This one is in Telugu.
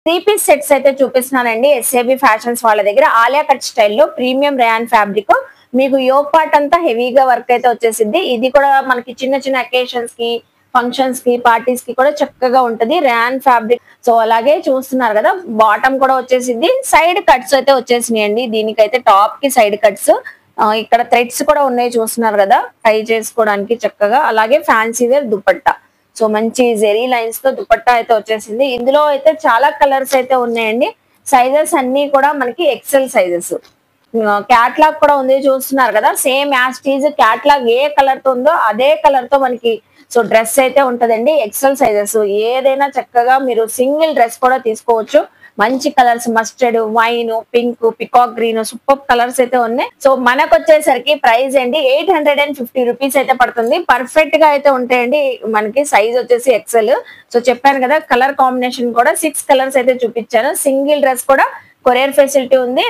త్రీ పీస్ సెట్స్ అయితే చూపిస్తున్నానండి ఎస్ఏబి ఫ్యాషన్స్ వాళ్ళ దగ్గర. ఆలియా కట్ స్టైల్లో ప్రీమియం రేయాన్ ఫ్యాబ్రిక్. మీకు యోగ్ పార్ట్ అంతా హెవీగా వర్క్ అయితే వచ్చేసింది. ఇది కూడా మనకి చిన్న చిన్న అకేషన్స్ కి, ఫంక్షన్స్ కి, పార్టీస్ కి కూడా చక్కగా ఉంటది. Rayon fabric. సో అలాగే చూస్తున్నారు కదా, బాటమ్ కూడా వచ్చేసింది. సైడ్ కట్స్ అయితే వచ్చేసినాయండి. దీనికైతే టాప్ కి సైడ్ కట్స్. ఇక్కడ థ్రెడ్స్ కూడా ఉన్నాయి చూస్తున్నారు కదా, టై చేసుకోవడానికి చక్కగా. అలాగే ఫ్యాన్సీ వేర్ దుపట్టా. సో మంచి జెరీ లైన్స్ తో దుపట్టా అయితే వచ్చేసింది. ఇందులో అయితే చాలా కలర్స్ అయితే ఉన్నాయండి. సైజెస్ అన్ని కూడా మనకి ఎక్సెల్ సైజెస్. క్యాట్లాగ్ కూడా ఉంది చూస్తున్నారు కదా, సేమ్ యాస్టీజ్ క్యాట్లాగ్ ఏ కలర్ తో ఉందో అదే కలర్ తో మనకి సో డ్రెస్ అయితే ఉంటదండి. XL sizes. ఏదైనా చక్కగా మీరు సింగిల్ డ్రెస్ కూడా తీసుకోవచ్చు. మంచి colours, mustard, wine, pink, peacock green, super colours అయితే ఉన్నాయి. సో మనకు వచ్చేసరికి ప్రైస్ అండి 850 రూపీస్ అయితే పడుతుంది. పర్ఫెక్ట్ గా అయితే ఉంటాయండి. మనకి సైజ్ వచ్చేసి ఎక్సెల్. సో చెప్పాను కదా, కలర్ కాంబినేషన్ కూడా 6 కలర్స్ అయితే చూపించాను. సింగిల్ డ్రెస్ కూడా కొరియర్ ఫెసిలిటీ ఉంది.